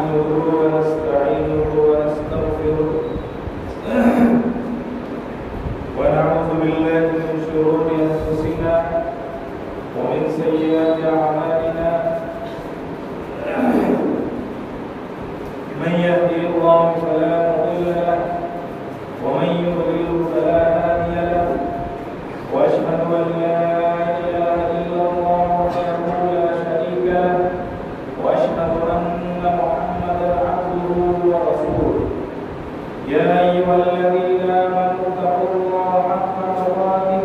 نحمده ونستعينه ونستغفره ونعوذ بالله من شرور أنفسنا ومن سيئات أعمالنا من يهدي الله فلا مضل له ومن يضلل فلا هادي له وأشهد أن لا إله إلا الله وحده لا شريك له وأشهد أن محمدا عبده ورسوله يا أيها الذين آمنوا اتقوا الله حق تقاته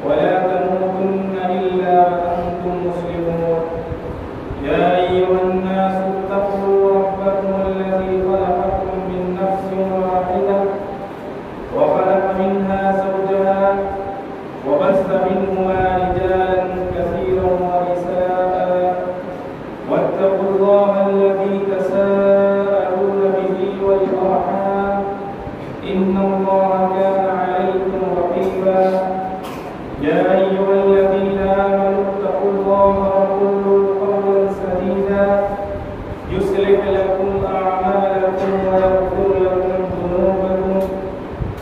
ولا تموتن إلا وأنتم مسلمون يا أيها الناس اتقوا ربكم الذي خلقكم من نفس واحدة وخلق منها زوجها وبث منهما رجالا كثيرا ونساء واتقوا الله الذي تساءلون به والأرحام إن الله كان عليكم رقيبا يا أيها الذين آمنوا اتقوا الله وقولوا قولا سديدا يصلح لكم أعمالكم ويغفر لكم ذنوبكم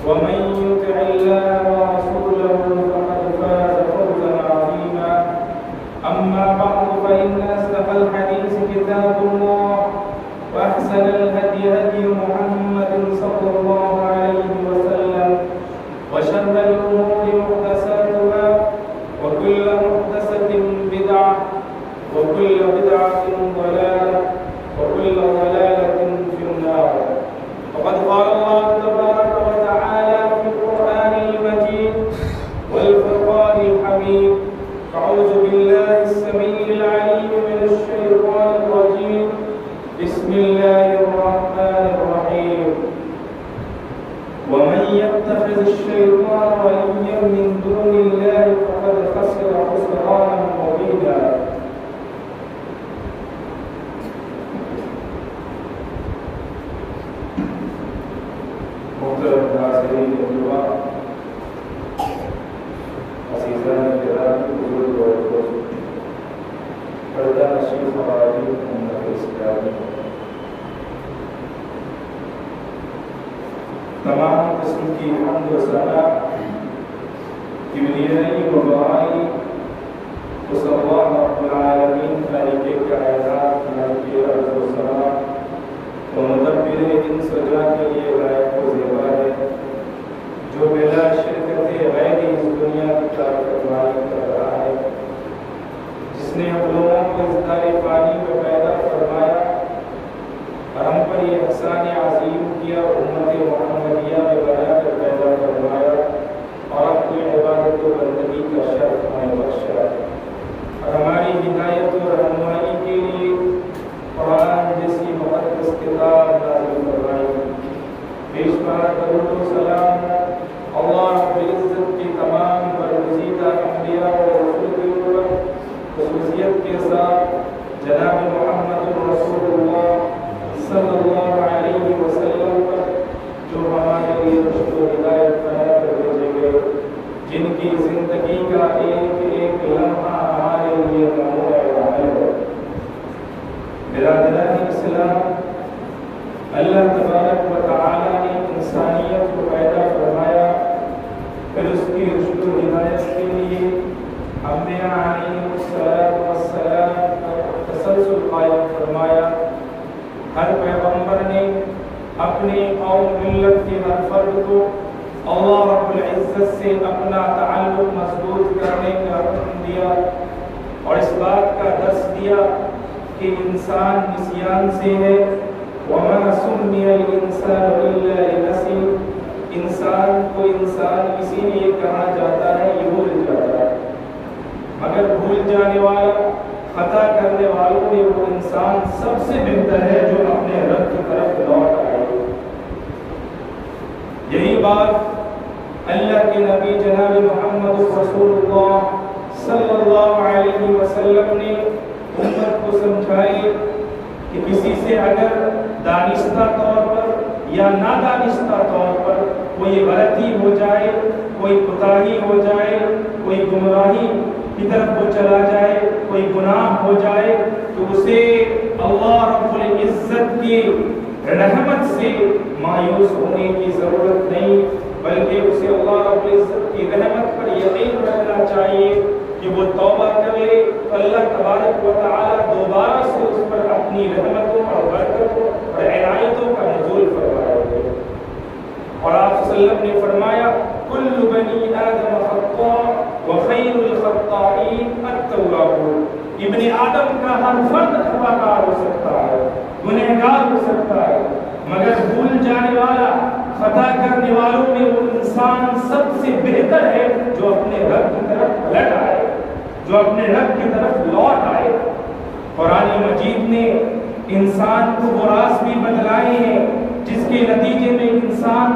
ومن يطع الله ورسوله فقد فاز فوزا عظيما أما بعد فإن أصدق الحديث كتاب الله وأحسن الهدي هدي محمد صلى الله عليه وسلم وشر الأمور محدثاتها وكل محدثة بدعة وكل بدعة ضلالة وكل ضلالة في النار وقد قال الله تبارك وتعالى في القرآن المجيد والفرقان الحميد أعوذ بالله السميع العليم من الشيطان الرجيم بسم الله الرحمن الرحيم ومن يتخذ الشيطان وليا من دون الله فقد خسر خسرانا مبينا محترم ناظرین الکرام عزیزان کرام بزرگ اور دوست پردہ نشین خواتین امت اسلامی تمام قسم کی حمد و ثنا کبریائی و بڑائی اس اللہ رب العالمین خالق کائنات مالک ارض و سماء و مدبر انس و جان کے لیے لائق و زیبا ہے جو بلا شرکت غیر اس دنیا کی فرمائی کر رہا ہے جس نے ہم لوگوں کو اس دار فانی میں پیدا فرمایا اور ہم پر یہ احسان عظیم کیا امت محمدیہ میں بنا کر پیدا فرمایا اور اپنی عبادت و بندگی کا شرف ہمیں بخشا اور ہماری ہدایت و رہنمائی کے لیے قرآن جیسی مقدس کتاب نازل فرمائی پیش پارا درود و سلام اللہ رب العزت کی تمام برگزیدہ انبیاء و رسول کے اوپر خصوصیت کے ساتھ جناب محمد رسول اللہ صلی اللہ علیہ وسلم پر جو ہمارے لیے رشد و ہدایت بنا کر بھیجے گئے جن کی زندگی کا ایک ایک لمحہ ہمارے لیے نمونہ عمل ہے برادران اسلام اللہ تبارک و تعالی نے انسانیت کو پیدا فرمایا پھر اس کی رشد و ہدایت کے لیے انبیاء علیہ السلام پر تسلسل قائم فرمایا ہر پیغمبر نے اپنی قوم ملت کے ہر فرد کو اللہ رب العزت سے اپنا تعلق مضبوط کرنے کا حکم دیا اور اس بات کا درس دیا کہ انسان نسیان سے ہے وَمَا سُمِّيَ الْإِنسَانُ إِلَّا لِنَسْيٍ انسان کو انسان اسی لیے کہا جاتا ہے یہ بھول جاتا ہے مگر بھول جانے والا خطا کرنے والوں میں وہ انسان سب سے بہتر ہے جو اپنے رب کی طرف لوٹ آئے یہی بات اللہ کے نبی جناب محمد رسول اللہ صلی اللہ علیہ وسلم نے امت کو سمجھائی کہ کسی سے اگر دانستہ طور پر یا نادانستہ طور پر کوئی غلطی ہو جائے، کوئی کوتاہی ہو جائے، کوئی گمراہی کی طرف وہ چلا جائے، کوئی گناہ ہو جائے، تو اسے اللہ رب العزت کی رحمت سے مایوس ہونے کی ضرورت نہیں، بلکہ اسے اللہ رب العزت کی رحمت پر یقین رکھنا چاہیے کہ وہ توبہ کرے، اللہ تبارک و تعالی دوبارہ سے اس پر اپنی رحمتوں اور برکتوں اور عنایتوں کا نزول فرمائے گے۔ اور آپ صلی اللہ علیہ وسلم نے فرمایا کل بنی آدم خطاء وخیر الخطائین التوابون، ابن آدم کا ہر فرد خطا کار ہو سکتا ہے، گنہگار ہو سکتا ہے، مگر بھول جانے والا، خطا کرنے والوں میں وہ انسان سب سے بہتر ہے جو اپنے رب کی طرف پلٹ آئے، جو اپنے رب کی طرف لوٹ آئے۔ قرآن مجید نے انسان کو وہ راز بھی بتلائے ہیں جس کے نتیجے میں انسان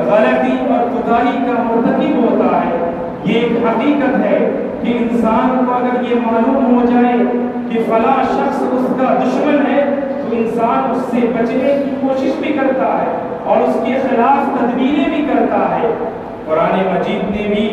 غلطی اور کوتاہی کا مرتکب ہوتا ہے۔ یہ ایک حقیقت ہے کہ انسان کو اگر یہ معلوم ہو جائے کہ فلاں شخص اس کا دشمن ہے تو انسان اس سے بچنے کی کوشش بھی کرتا ہے اور اس کے خلاف تدبیریں بھی کرتا ہے۔ قرآن مجید نے بھی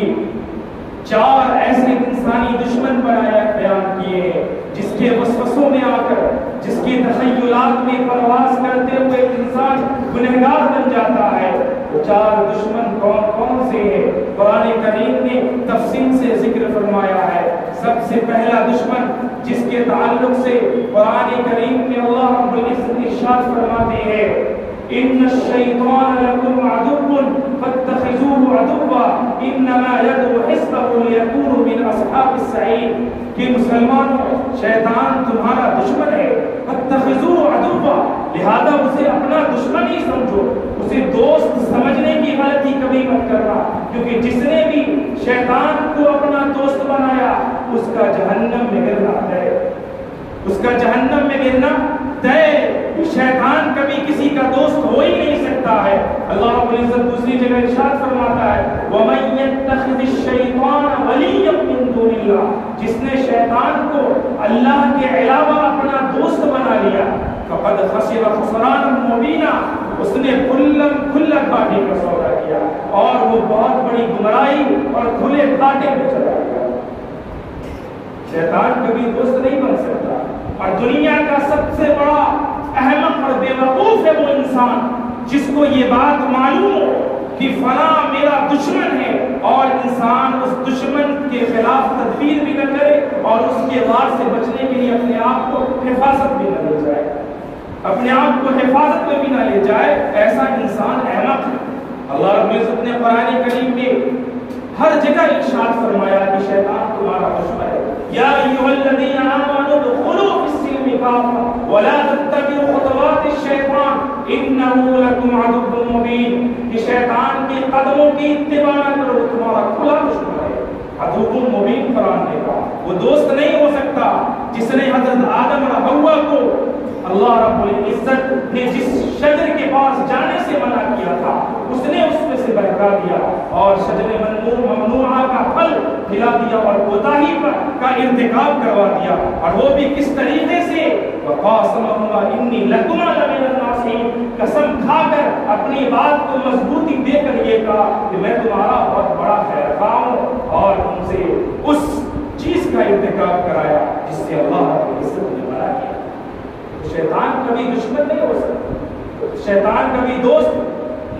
4 ایسے انسانی دشمن بیان کیے ہیں جس کے وسوسوں میں آ کر، جس کے تخیلات میں پرواز کرتے ہوئے انسان گنہگار بن جاتا ہے۔ وہ 4 دشمن کون کون سے ہیں؟ قرآن کریم نے تفصیل سے ذکر فرمایا ہے۔ سب سے پہلا دشمن جس کے تعلق سے قرآن کریم میں اللہ رب العزت ارشاد فرماتے ہیں ان الشیطان لکم عدو فاتخذوه عدوا انما يدعو حزبه ليكونوا من اصحاب السعیر، کہ مسلمانوں شیطان تمہارا دشمن ہے، فاتخذوه عدوا، لہذا اسے اپنا دشمن ہی سمجھو، اسے دوست سمجھنے کی غلطی کبھی مت کرنا، کیونکہ جس نے بھی شیطان کو اپنا دوست بنایا اس کا جہنم میں گرنا ہے، اس کا جہنم میں گرنا طے۔ شیطان کبھی کسی کا دوست ہو ہی نہیں سکتا ہے۔ اللہ رب العزت دوسری جگہ ارشاد فرماتا ہے وَمَن يَتَّخِذِ الشَّيْطَانَ وَلِيًّا مِن دُونِ اللَّهِ، جس نے شیطان کو اللہ کے علاوہ اپنا دوست بنا لیا فَقَدْ خَسِرَ خُسْرَانًا مُبِينًا، اس نے کھلا گھاٹے کا سودا کیا اور وہ بہت بڑی گمراہی اور کھلے گھاٹے میں چلا گیا۔ شیطان کبھی دوست نہیں بن سکتا، اور دنیا کا سب سے بڑا احمق اور بے وقوف ہے وہ انسان جس کو یہ بات معلوم ہو کہ فلاں میرا دشمن ہے اور انسان اس دشمن کے خلاف تدبیر بھی نہ کرے اور اس کے وار سے بچنے کے لیے اپنے آپ کو حفاظت بھی نہ لے جائے، اپنے آپ کو حفاظت میں بھی نہ لے جائے، ایسا انسان احمق ہے۔ اللہ رب العزت نے قرآن کریم میں ہر جگہ ارشاد فرمایا کہ شیطان تمہارا دشمن ہے۔ یا ایھا الذین آمنوا ادخلوا فی السلم کافہ ولا تتبعوا خطوات الشیطان انہ لکم عدو مبین، کہ شیطان کے قدموں کی اتباع نہ کرو، وہ تمہارا کھلا دشمن ہے۔ عدو مبین قرآن نے کہا، وہ دوست نہیں ہو سکتا جس نے حضرت آدم اور حوا کو اللہ رب العزت نے جس شجر کے پاس جانے سے منع کیا تھا اس نے اس میں سے بہکا دیا اور شجر ممنوعہ کا پھل کھلا دیا اور کوتاہی کا ارتکاب کروا دیا، اور وہ بھی کس طریقے سے وَقَاسَمَهُمَا إِنِّي لَكُمَا لَمِنَ النَّاصِحِينَ، قسم کھا کر اپنی بات کو مضبوطی دے کر یہ کہا کہ میں تمہارا بہت بڑا خیر خواہ ہوں، اور ان سے اس چیز کا ارتکاب کرایا جس سے اللہ رب العزت نے منع کیا۔ شیطان کبھی دشمن نہیں ہو سکتا، شیطان کبھی دوست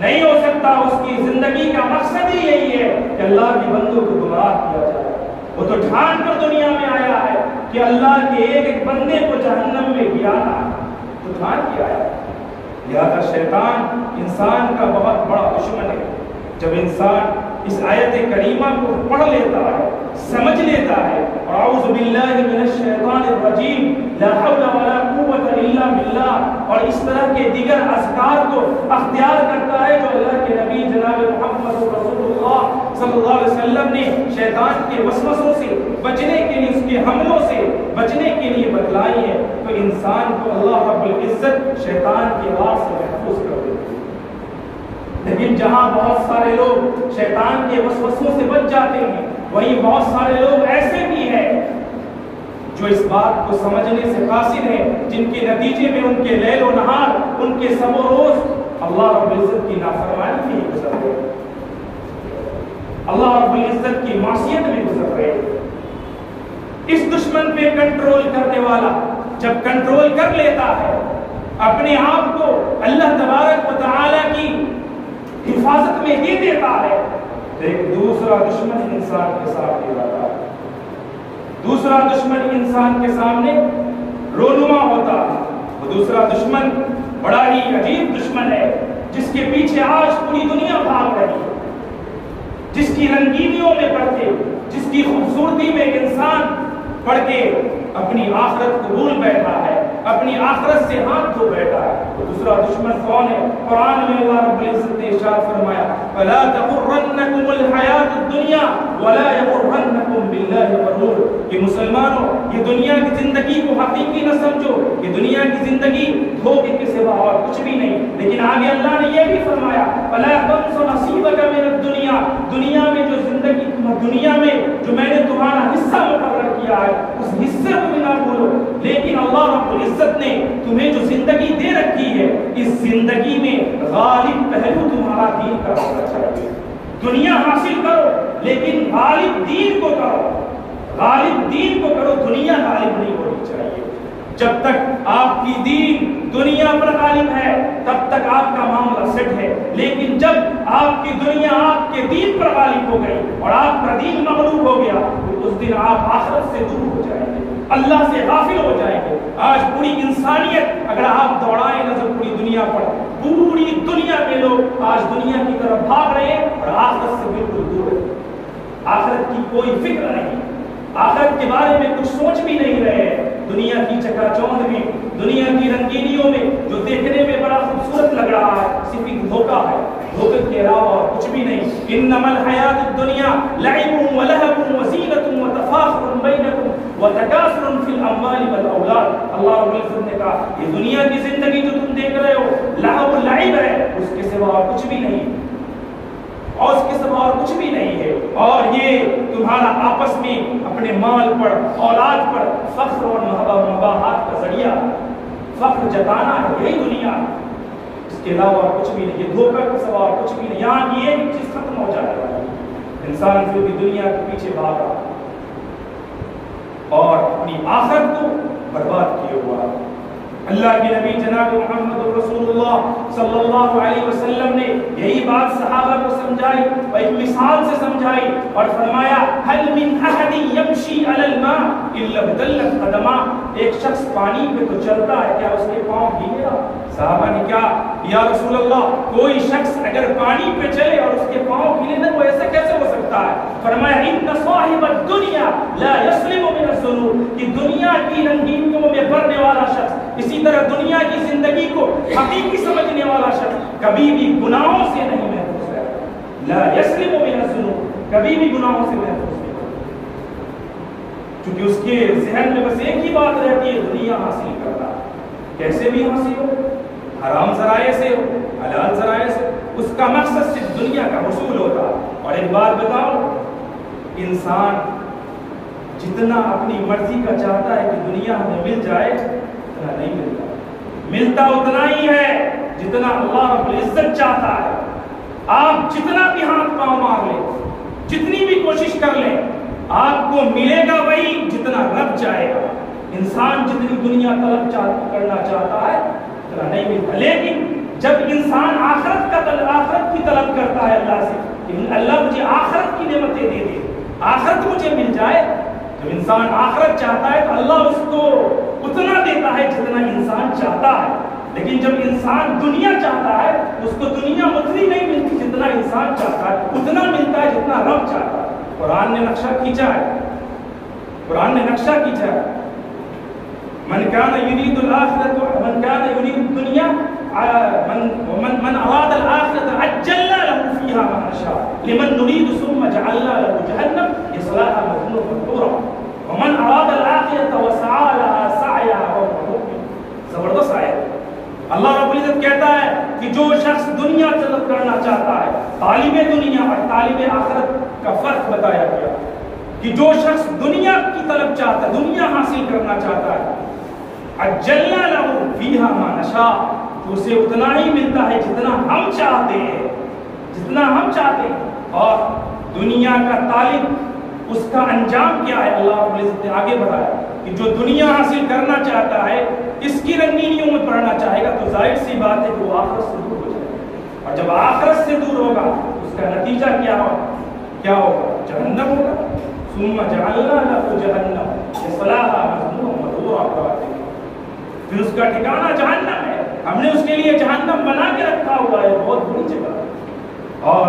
نہیں ہو سکتا، اس کی زندگی کا مقصد ہی یہی ہے کہ اللہ کے بندوں کو گمراہ کیا جائے۔ وہ تو ٹھان کر دنیا میں آیا ہے کہ اللہ کے ایک بندے کو جہنم میں گرانا، تو ٹھان کے آیا۔ لہذا شیطان انسان کا بہت بڑا دشمن ہے۔ جب انسان اس آیت کریمہ کو پڑھ لیتا ہے، سمجھ لیتا ہے، اعوذ باللہ من الشیطان الرجیم، لا حول ولا قوت الا باللہ، اور اس طرح کے دیگر اذکار کو اختیار کرتا ہے جو اللہ کے نبی جناب محمد رسول اللہ صلی اللہ علیہ وسلم نے شیطان کے وسوسوں سے بچنے کے لیے، اس کے حملوں سے بچنے کے لیے بتلائی ہے، تو انسان کو اللہ رب العزت شیطان کے وار سے محفوظ کر دیتے ہیں۔ لیکن جہاں بہت سارے لوگ شیطان کے وسوسوں سے بچ جاتے ہیں، وہیں بہت سارے لوگ ایسے بھی ہیں جو اس بات کو سمجھنے سے قاصر ہیں، جن کے نتیجے میں ان کے لیل و نہار، ان کے شب و روز اللہ رب العزت کی نافرمانی میں ہی گزرتے ہیں۔ اللہ رب العزت کی معصیت میں گزر رہے ہیں۔ اس دشمن پہ کنٹرول کرنے والا جب کنٹرول کر لیتا ہے، اپنے آپ کو اللہ تبارک و تعالی کی حفاظت میں دے دیتا ہے، تو ایک دوسرا دشمن انسان کے سامنے آتا ہے، دوسرا دشمن انسان کے سامنے رونما ہوتا ہے۔ وہ دوسرا دشمن بڑا ہی عجیب دشمن ہے، جس کے پیچھے آج پوری دنیا بھاگ رہی ہے، جس کی رنگینیوں میں پڑھ کے، جس کی خوبصورتی میں انسان پڑھ کے اپنی آخرت کو بھول بیٹھا ہے، اپنی آخرت سے ہاتھ دھو بیٹھا ہے۔ وہ دوسرا دشمن کون ہے؟ قرآن میں اللہ رب العزت نے ارشاد فرمایا فَلَا تَغُرَّنَّكُمُ الْحَيَاةُ الدُّنْيَا وَلَا يَغُرَّنَّكُمْ بِاللَّهِ الْغَرُورُ کہ مسلمانوں یہ دنیا کی زندگی کو حقیقی نہ سمجھو، یہ دنیا کی زندگی دھوکے کے سوا اور کچھ بھی نہیں۔ لیکن آگے اللہ نے یہ بھی فرمایا فَلَا تَنْسَ نَصِيبَكَ مِنَ الدُّنْيَا دنیا میں جو زندگی، دنیا میں جو میں نے تمہارا حصہ مقرر کیا ہے اس حصے کو بھی نہ بھولو۔ لیکن اللہ رب العزت نے تمہیں جو زندگی دے رکھی ہے، اس زندگی میں غالب پہلو تمہارا دین کا ہونا چاہیے۔ دنیا حاصل کرو لیکن غالب دین کو کرو، غالب دین کو کرو، دنیا غالب نہیں ہونی چاہیے۔ جب تک آپ کی دین دنیا پر غالب ہے تب تک آپ کا معاملہ سیٹ ہے، لیکن جب آپ کی دنیا آپ کے دین پر غالب ہو گئی اور آپ کا دین مغلوب ہو گیا تو اس دن آپ آخرت سے دور ہو جائیں گے، اللہ سے غافل ہو جائیں گے۔ آج پوری انسانیت اگر آپ دوڑائیں نظر پوری دنیا پر، پوری دنیا کے لوگ آج دنیا کی طرف بھاگ رہے ہیں اور آخرت سے بالکل دور ہے، آخرت کی کوئی فکر نہیں، آخرت کے بارے میں کچھ سوچ بھی نہیں رہے ہیں۔ دنیا کی چکا چوند میں، دنیا کی رنگینیوں میں جو دیکھنے میں بڑا خوبصورت لگ رہا ہے صرف ایک دھوکہ ہے، دھوکے کے علاوہ اور کچھ بھی نہیں۔ انما الحیات الدنیا لعب ولہو وزینۃ وتفاخر بینکم وتکاثر فی الاموال والاولاد۔ اللہ رب العزت نے کہا یہ دنیا کی زندگی جو تم دیکھ رہے ہو لہو لعب ہے، اس کے سوا اور کچھ بھی نہیں، اور اس کے سوا اور کچھ بھی نہیں ہے، اور یہ تمہارا آپس میں اپنے مال پر، اولاد پر فخر اور مباحات کا ذریعہ، فخر جتانا ہے، یہی دنیا ہے، اس کے علاوہ اور کچھ بھی نہیں، یہ دھوکہ کے سوا اور کچھ بھی نہیں۔ یہاں کی ایک چیز ختم ہو جائے گا، انسان پھر بھی دنیا کے پیچھے بھاگا اور اپنی آخرت کو برباد کیے ہوا۔ اللہ کے نبی جناب محمد رسول اللہ صلی اللہ علیہ وسلم نے یہی بات صحابہ کو سمجھائی اور ایک مثال سے سمجھائی اور فرمایا هل من احد يمشي على الماء الا ابتلت قدماه، ایک شخص پانی پہ تو چلتا ہے کیا اس کے پاؤں بھیگے گا؟ صحابہ نے کیا یا رسول اللہ کوئی شخص اگر پانی پہ چلے اور اس کے پاؤں بھیگے نہ، وہ ایسا کیسے ہو سکتا ہے؟ فرمایا ان صاحب الدنيا لا يسلم من الذنوب کہ دنیا کی رنگینیوں میں پڑنے والا شخص، اسی طرح دنیا کی زندگی کو حقیقی سمجھنے والا شخص کبھی بھی گناہوں سے نہیں محفوظ ہے۔ لا يسلم من الذنوب، کبھی بھی گناہوں سے محفوظ نہیں، کیونکہ اس کے ذہن میں بس ایک ہی بات رہتی ہے دنیا حاصل کرنا، کیسے بھی حاصل ہو، حرام ذرائع سے ہو، حلال ذرائع سے، اس کا مقصد صرف دنیا کا حصول ہوتا۔ اور ایک بات بتاؤ، انسان جتنا اپنی مرضی کا چاہتا ہے کہ دنیا ہمیں مل جائے اتنا نہیں ملتا، ملتا اتنا ہی ہے جتنا اللہ رب العزت چاہتا ہے۔ آپ جتنا بھی ہاتھ پاؤں مار لیں، جتنی بھی کوشش کر لیں، آپ کو ملے گا وہی جتنا رب چاہے گا۔ انسان جتنی دنیا طلب کرنا چاہتا ہے اتنا نہیں ملتا، لیکن جب انسان آخرت کی طلب کرتا ہے اللہ سے کہ اللہ مجھے آخرت کی نعمتیں دے دے، آخرت مجھے مل جائے، جب انسان آخرت چاہتا ہے تو اللہ اس کو اتنا دیتا ہے جتنا انسان چاہتا ہے۔ لیکن جب انسان دنیا چاہتا ہے اس کو دنیا اتنی نہیں ملتی جتنا انسان چاہتا ہے، اتنا ملتا ہے جتنا رب چاہتا ہے۔ قرآن نے نقشہ کھینچا ہے، قرآن نے نقشہ کھینچا ہے، من کان یرید الآخرۃ من کان یرید الدنیا من اراد الآخرۃ عجلنا له فیہا ما نشاء لمن نرید ثم جعلنا له جہنم یصلاها مذموما مدحورا ومن اراد الآخرۃ وسعى لها سعیها وهو مؤمن۔ زبردست آیت۔ اللہ رب العزت کہتا ہے کہ جو شخص دنیا طلب کرنا چاہتا ہے، طالب دنیا اور طالب آخرت کا فرق بتایا گیا کہ جو شخص دنیا کی طلب چاہتا ہے، دنیا حاصل کرنا چاہتا ہے، عجلنا له فیہا ما نشاء، تو اسے اتنا ہی ملتا ہے جتنا ہم چاہتے ہیں، جتنا ہم چاہتے ہیں۔ اور دنیا کا طالب اس کا انجام کیا ہے؟ اللہ رب العزت نے آگے بڑھایا کہ جو دنیا حاصل کرنا چاہتا ہے، اس کی رنگینیوں میں پڑھنا چاہے گا، تو ظاہر سی بات ہے کہ وہ آخرت سے دور ہو جائے گا، اور جب آخرت سے دور ہوگا اس کا نتیجہ کیا ہوگا؟ جہنم ہوگا۔ ثم جعلنا له جہنم یصلاها مذموما مدحورا، پھر اس کا ٹھکانہ جہنم ہے، ہم نے اس کے لیے جہنم بنا کے رکھا ہوا ہے، بہت بری جگہ۔ اور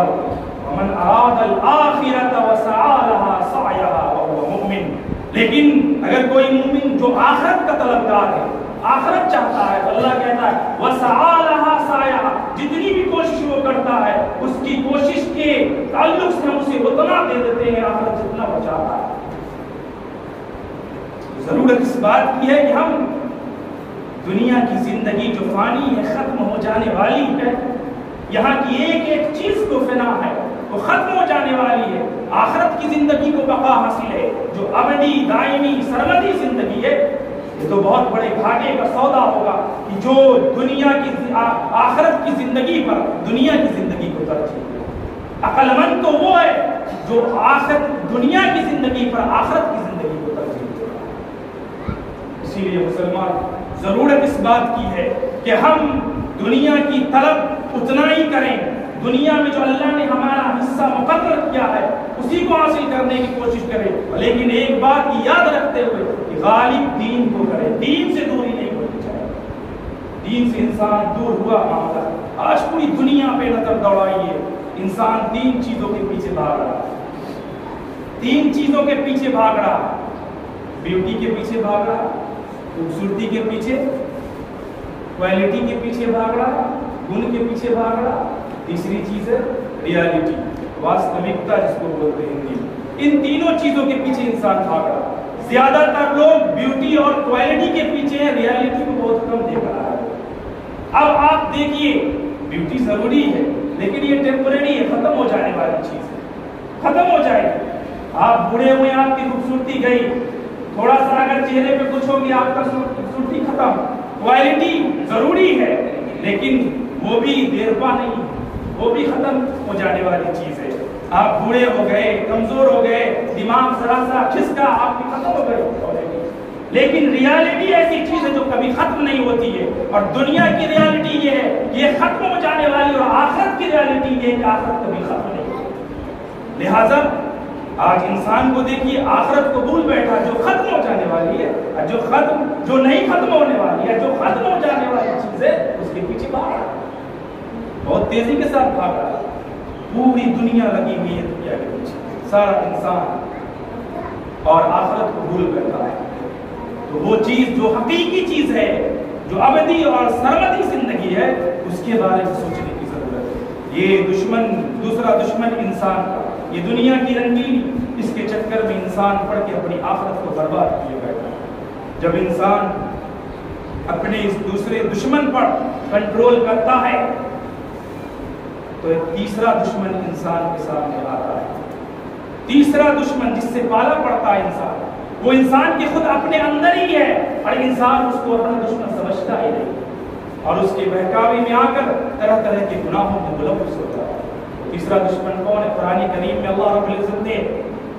ومن اراد الآخرة وسعى لها سعيها وهو مؤمن، لیکن اگر کوئی مومن جو آخرت کا طلبگار ہے، آخرت چاہتا ہے، تو اللہ کہتا ہے وسعى لها سعيها، جتنی بھی کوشش وہ کرتا ہے اس کی کوشش کے تعلق سے ہم اسے اتنا دے دیتے ہیں آخرت جتنا وہ چاہتا ہے۔ ضرورت اس بات کی ہے کہ ہم دنیا کی زندگی جو فانی ہے، ختم ہو جانے والی ہے، یہاں کی ایک ایک چیز کو فنا ہے، وہ ختم ہو جانے والی ہے، آخرت کی زندگی کو بقا حاصل ہے، جو ابدی دائمی سرمدی زندگی ہے۔ یہ تو بہت بڑے گھاٹے کا سودا ہوگا کہ جو دنیا کی آخرت کی زندگی پر دنیا کی زندگی کو ترجیح دے۔ عقل مند تو وہ ہے جو آخرت دنیا کی زندگی پر آخرت کی زندگی کو ترجیح دے۔ اسی لیے مسلمان ضرورت اس بات کی ہے کہ ہم دنیا کی طلب اتنا ہی کریں، دنیا میں جو اللہ نے ہمارا حصہ مقرر کیا ہے اسی کو حاصل کرنے کی کوشش کریں، لیکن ایک بات یاد رکھتے ہوئے کہ غالب دین کو کریں، دین سے دوری نہیں ہونی چاہیے۔ دین سے انسان دور ہوا معاملہ، آج پوری دنیا پہ نظر دوڑائیے، انسان تین چیزوں کے پیچھے بھاگ رہا ہے، تین چیزوں کے پیچھے بھاگ رہا ہے، بیوٹی کے پیچھے بھاگ رہا ہے، خوبصورتی کے پیچھے، کوالٹی کے پیچھے بھاگ رہا ہے، گن کے پیچھے بھاگ رہا ہے، تیسری چیز ہے ریالٹی، واستوکتا جس کو بولتے ہیں ہندی میں۔ ان تینوں چیزوں کے پیچھے انسان بھاگ رہا ہے۔ زیادہ تر لوگ بیوٹی اور کوالٹی کے پیچھے ہیں، ریالٹی کو بہت کم دیکھ رہا ہے۔ اب آپ دیکھیے، بیوٹی ضروری ہے لیکن یہ ٹیمپریری ہے، ختم ہو جانے والی چیز ہے، ختم ہو جائے گی۔ آپ بوڑھے ہوئے، آپ کی خوبصورتی گئی، تھوڑا سا اگر چہرے پہ کچھ ہوگی آپ کا خوبصورتی ختم۔ کوالٹی ضروری ہے لیکن وہ بھی دیر پا نہیں، وہ بھی ختم ہو جانے والی چیز ہے۔ آپ بوڑھے ہو گئے، کمزور ہو گئے، دماغ ذرا سا کھسکا، آپ کی ختم ہو گئی۔ لیکن ریالٹی ایسی چیز ہے جو کبھی ختم نہیں ہوتی ہے، اور دنیا کی ریالٹی یہ ہے کہ یہ ختم ہو جانے والی، اور آخرت کی ریالٹی یہ ہے کہ آخرت کبھی ختم نہیں ہوتی۔ لہذا آج انسان کو دیکھیے، آخرت کو بھول بیٹھا، جو ختم ہو جانے والی ہے، جو نہیں ختم ہونے والی ہے، جو ختم ہو جانے والی چیز ہے اس کے پیچھے بھاگ رہا ہے، بہت تیزی کے ساتھ بھاگ رہا ہے۔ پوری دنیا لگی ہوئی ہے دنیا کے پیچھے، سارا انسان، اور آخرت کو بھول بیٹھا ہے۔ تو وہ چیز جو حقیقی چیز ہے، جو ابدی اور سرمدی زندگی ہے، اس کے بارے میں سوچنے کی ضرورت ہے۔ یہ دوسرا دشمن انسان کا، یہ دنیا کی رنگینی، اس کے چکر میں انسان پڑ کے اپنی آخرت کو برباد کیے بیٹھا ہے۔ جب انسان اپنے اس دوسرے دشمن پر کنٹرول کرتا ہے تو ایک تیسرا دشمن انسان کے سامنے آتا ہے۔ تیسرا دشمن جس سے پالا پڑتا ہے انسان، وہ انسان کے خود اپنے اندر ہی ہے، اور انسان اس کو اپنا دشمن سمجھتا ہی نہیں، اور اس کے بہکاوے میں آ کر طرح طرح کے گناہوں میں ملوث ہوتا ہے۔ تیسرا دشمن کون ہے؟ قرآن کریم میں اللہ رب العزت نے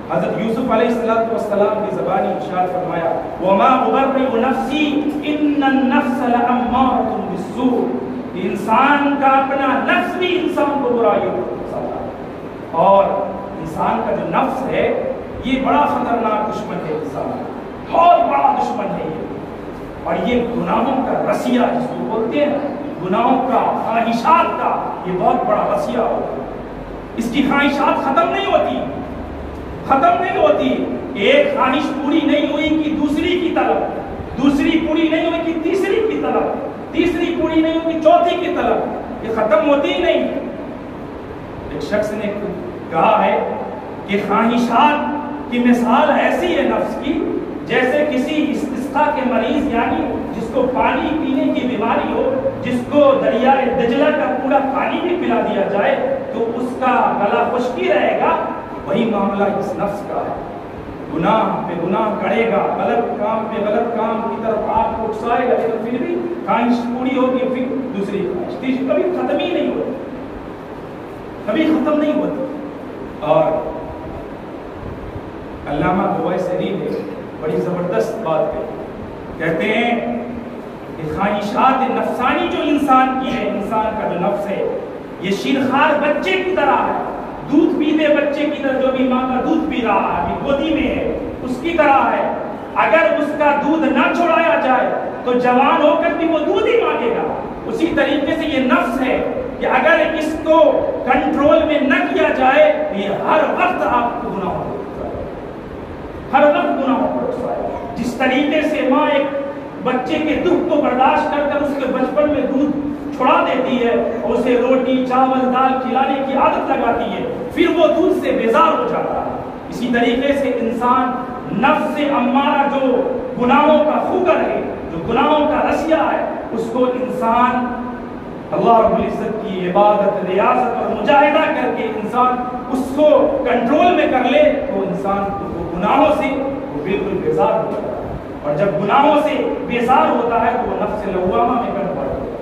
حضرت یوسف علیہ السلام کی زبانی ارشاد فرمایا، وَمَا أُبَرِّئُ نَفْسِي إِنَّ النَّفْسَ لَأَمَّارَةٌ بِالسُّوءِ، انسان کا اپنا نفس بھی انسان کو برائیوں کو اکساتا ہے، اور انسان کا جو نفس ہے یہ بڑا خطرناک دشمن ہے، انسان بہت بڑا دشمن ہے یہ، اور یہ گناہوں کا رسیہ جس کو بولتے ہیں، گناہوں کا، خواہشات کا یہ بہت بڑا رسیہ ہوتا ہے۔ اس کی خواہشات ختم نہیں ہوتی، ختم نہیں ہوتی، ایک خواہش پوری نہیں ہوئی کہ دوسری کی طلب، دوسری پوری نہیں ہوئی کہ تیسری کی طلب، تیسری پوری نہیں ہوئی کہ چوتھی کی طلب، یہ ختم ہوتی ہی نہیں۔ ایک شخص نے کہا ہے کہ خواہشات کی مثال ایسی ہے نفس کی، جیسے کسی استسقا کے مریض، یعنی جس کو پانی پینے کی بیماری ہو، جس کو دریائے دجلہ کا پورا پانی بھی پلا دیا جائے تو اس کا گلا خشکی رہے گا، وہی معاملہ اس نفس کا ہے۔ گناہ پہ گناہ کرے گا، غلط کام پہ غلط کام کی طرف آپ کو اکسائے گا، لیکن پھر بھی خواہش پوری ہوگی، پھر دوسری خواہش، تیسری، کبھی ختم ہی نہیں ہوتی، کبھی ختم نہیں ہوتی۔ اور علامہ بویسری نے بڑی زبردست بات کہتے ہیں کہ خواہشات نفسانی جو انسان کی ہے، انسان کا جو نفس ہے، یہ شیرخوار بچے کی طرح ہے، دودھ پیتے بچے کی طرح، جو بھی ماں کا دودھ پی رہا ہے، ابھی گودی میں ہے، اس کی طرح ہے۔ اگر اس کا دودھ نہ چھوڑایا جائے تو جوان ہو کر بھی وہ دودھ ہی مانگے گا۔ اسی طریقے سے یہ نفس ہے کہ اگر اس کو کنٹرول میں نہ کیا جائے تو یہ ہر وقت آپ کو گناہوں کو اکسائے، ہر وقت گناہوں کو اکسائے۔ جس طریقے سے ماں ایک بچے کے دکھ کو برداشت کر کر اس کے بچپن میں دودھ چھڑا دیتی ہے اور اسے روٹی چاول دال کھلانے کی عادت لگاتی ہے، پھر وہ دودھ سے بیزار ہو جاتا ہے۔ اسی طریقے سے انسان نفس امارہ جو گناہوں کا خوگر ہے، جو گناہوں کا رسیا ہے، اس کو انسان اللہ رب العزت کی عبادت، ریاضت اور مجاہدہ کر کے انسان اس کو کنٹرول میں کر لے تو انسان کو گناہوں سے وہ بالکل بیزار ہو جاتا ہے، اور جب گناہوں سے بیزار ہوتا ہے تو وہ نفس لوامہ میں کنورٹ ہوتا ہے۔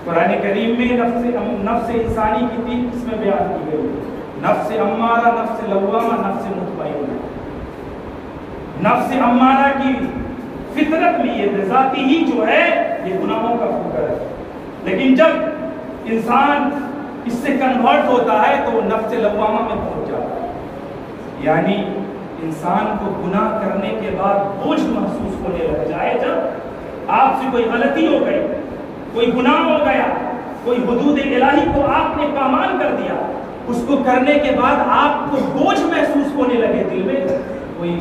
قرآن کریم میں نفس انسانی کی 3 قسمیں بیان کی گئی: نفس امارہ، نفس لوامہ، نفس مطمئنہ۔ نفس امارہ کی فطرت میں یہ بذاتی ہی جو ہے یہ گناہوں کا خوگر ہے، لیکن جب انسان اس سے کنورٹ ہوتا ہے تو وہ نفس لوامہ میں پہنچ جاتا ہے، یعنی انسان کو گناہ کرنے کے بعد بوجھ محسوس ہونے لگ جائے۔ جب آپ سے کوئی غلطی ہو گئی، کوئی گناہ ہو گیا، کوئی حدود الہی کو آپ نے پامال کر دیا، اس کو کرنے کے بعد آپ کو بوجھ محسوس ہونے لگے دل میں، کوئی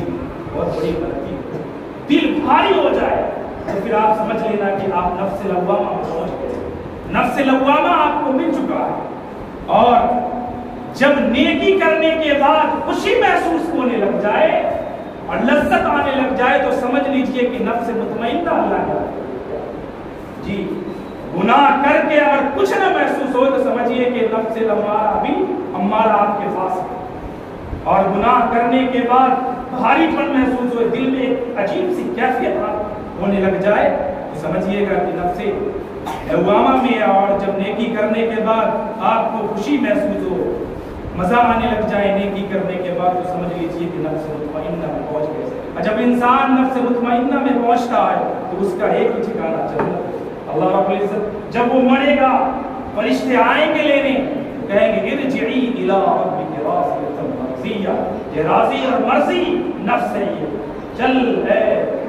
بہت بڑی غلطی ہو، دل بھاری ہو جائے، تو پھر آپ سمجھ لینا کہ آپ نفس لوامہ میں پہنچ گئے۔ نفس لوامہ آپ کو مل چکا ہے، اور جب نیکی کرنے کے بعد خوشی محسوس ہونے لگ جائے اور لذت آنے لگ جائے تو سمجھ لیجئے کہ نفس مطمئنہ اللہ کا جی۔ گناہ کر کے اگر کچھ نہ محسوس ہو تو سمجھیے کہ نفس امارہ بھی امارہ آپ کے پاس ہے، اور گناہ کرنے کے بعد بھاری پن محسوس ہوئے، دل میں ایک عجیب سی کیفیت ہونے لگ جائے تو سمجھیے گا کہ نفس لوامہ میں ہے۔ اور جب نیکی کرنے کے بعد آپ کو خوشی محسوس ہو، مزہ آنے لگ جائے نیکی کرنے کے بعد، تو سمجھ لیجیے کہ نفس مطمئنہ میں پہنچ گئے۔ اور جب انسان نفس مطمئنہ میں پہنچتا ہے تو اس کا ایک ہی ٹھکانہ جنت ہے۔ اللہ رب العزت جب وہ مرے گا، فرشتے آئیں گے لینے، کہیں گے ارجعی الی ربک راضیۃ مرضیہ، یہ راضی اور مرضی نفس ہے، یہ چل اے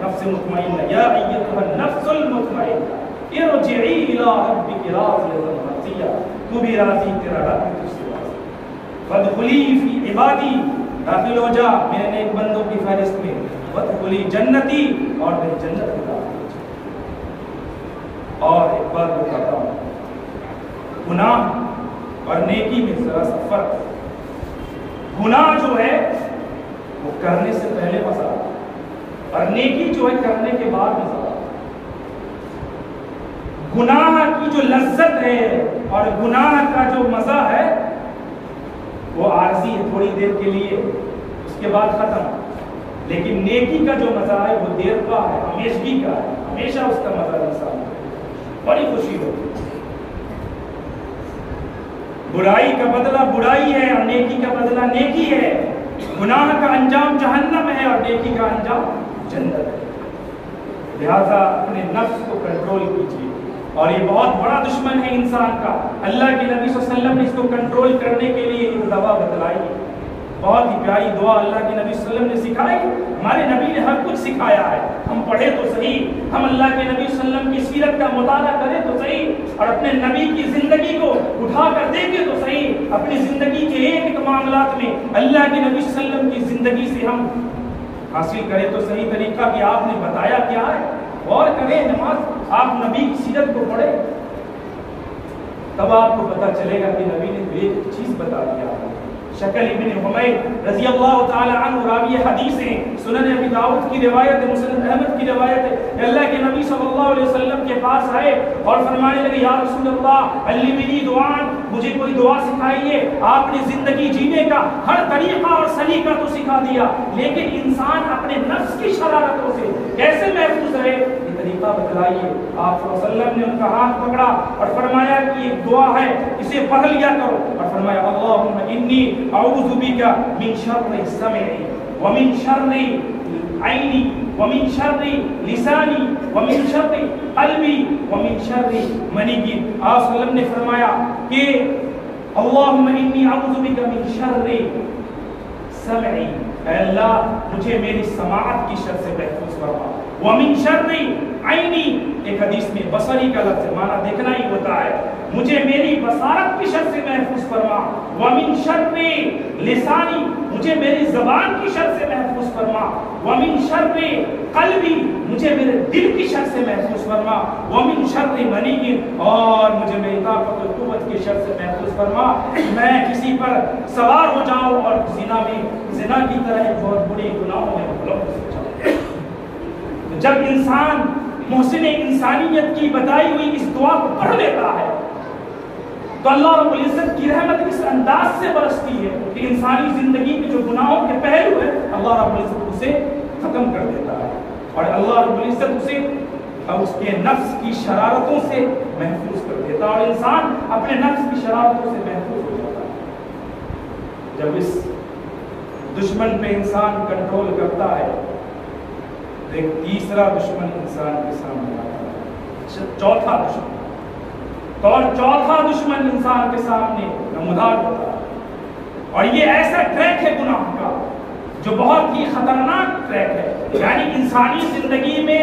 نفس مطمئنہ، یا ایتھا النفس المطمئنہ ارجعی الی ربک راضیۃ مرضیہ، تو بھی راضی، تیرا رب بھی تجھ سے راضی، فادخلی فی عبادی، داخل ہو جا میرے نیک بندوں کی فہرست میں، وادخلی جنتی، اور میری جنت میں داخل ہو جا۔ اور ایک بات بتاتا ہوں، گناہ اور نیکی میں ذرا سا فرق ہے۔ گناہ جو ہے وہ کرنے سے پہلے مزہ آتا ہے، اور نیکی جو ہے کرنے کے بعد مزہ آتا ہے۔ گناہ کی جو لذت ہے اور گناہ کا جو مزہ ہے وہ عارضی ہے، تھوڑی دیر کے لیے، اس کے بعد ختم۔ لیکن نیکی کا جو مزہ ہے وہ دیر کا ہے، ہمیشگی کا ہے، ہمیشہ اس کا مزہ انسان ہے، بڑی خوشی ہوتی ہے۔ برائی کا بدلہ برائی ہے اور نیکی کا بدلہ نیکی ہے، گناہ کا انجام جہنم ہے اور نیکی کا انجام جنت ہے۔ لہذا اپنے نفس کو کنٹرول کیجیے، اور یہ بہت بڑا دشمن ہے انسان کا۔ اللہ کے نبی صلی اللہ علیہ وسلم نے اس کو کنٹرول کرنے کے لیے ایک دوا بتلائی ہے، بہت ہی پیاری دعا اللہ کے نبی صلی اللہ علیہ وسلم نے سکھائی۔ ہمارے نبی نے ہر کچھ سکھایا ہے، ہم پڑھے تو صحیح، ہم اللہ کے نبی صلی اللہ علیہ وسلم کی سیرت کا مطالعہ کریں تو صحیح، اور اپنے نبی کی زندگی کو اٹھا کر دیکھیں تو صحیح، اپنی زندگی کے ایک ایک معاملات میں اللہ کے نبی صلی اللہ علیہ وسلم کی زندگی سے ہم حاصل کریں تو صحیح طریقہ کہ آپ نے بتایا کیا ہے، غور کریں، نماز آپ نبی کی سیرت کو پڑھیں، تب آپ کو پتہ چلے گا کہ نبی نے ایک چیز بتا دیا۔ شکل ابن حمید رضی اللہ تعالی عنہ راوی حدیث ہیں، سنن ابی داؤد کی روایت ہے، مسند احمد کی روایت ہے کہ اللہ کے نبی صلی اللہ علیہ وسلم کے پاس آئے اور فرمانے لگے یا رسول اللہ علمنی دعاء، مجھے کوئی دعا سکھائیے۔ آپ نے زندگی جینے کا ہر طریقہ اور سلیقہ تو سکھا دیا، لیکن انسان اپنے نفس کی شرارتوں سے کیسے محفوظ رہے یہ طریقہ بتلائیے۔ آپ صلی اللہ علیہ وسلم نے ان کا ہاتھ پکڑا اور فرمایا کہ ایک دعا ہے، اسے پڑھ لیا کرو، اور فرمایا اللہم انی اعوذ بک من شر السمع ومن شر عینی ومن شر لسانی ومن شر قلبی ومن شر منی. آپ صلی اللہ علیہ وسلم نے فرمایا کہ اللہم انی اعوذ بک من شر سمعی، اے اللہ مجھے میری سماعت کی شر سے محفوظ فرما. ومن شر عینی، ایک حدیث میں بصری کا لفظ معنی دیکھنا ہی ہوتا ہے، مجھے میری بصارت کی شر سے محفوظ فرما. ومن شر لسانی، مجھے میری زبان کی شر سے محفوظ فرما. ومن شر قلبی، مجھے میرے دل کی شر سے محفوظ فرما. ومن شر منی، اور مجھے میری طاقت و قوت کی شر سے محفوظ فرما. میں کسی پر سوار ہو جاؤں اور زنا کی طرح ایک بہت بڑی گناہوں میں ملوث ہو جاؤں. جب انسان محسن انسانیت کی بتائی ہوئی اس دعا کو پڑھ لیتا ہے تو اللہ رب العزت کی رحمت اس انداز سے برستی ہے کہ انسانی زندگی کے جو گناہوں کے پہلو ہیں اللہ رب العزت اسے ختم کر دیتا ہے، اور اللہ رب العزت اسے اس کے نفس کی شرارتوں سے محفوظ کر دیتا ہے، اور انسان اپنے نفس کی شرارتوں سے محفوظ ہو جاتا ہے. جب اس دشمن پہ انسان کنٹرول کرتا ہے، ایک تیسرا دشمن انسان کے سامنے آتا ہے، چوتھا دشمن انسان کے سامنے نمودار ہوتا ہے. اور یہ ایسا ٹریک ہے گناہ کا جو بہت ہی خطرناک ٹریک ہے. یعنی انسانی زندگی میں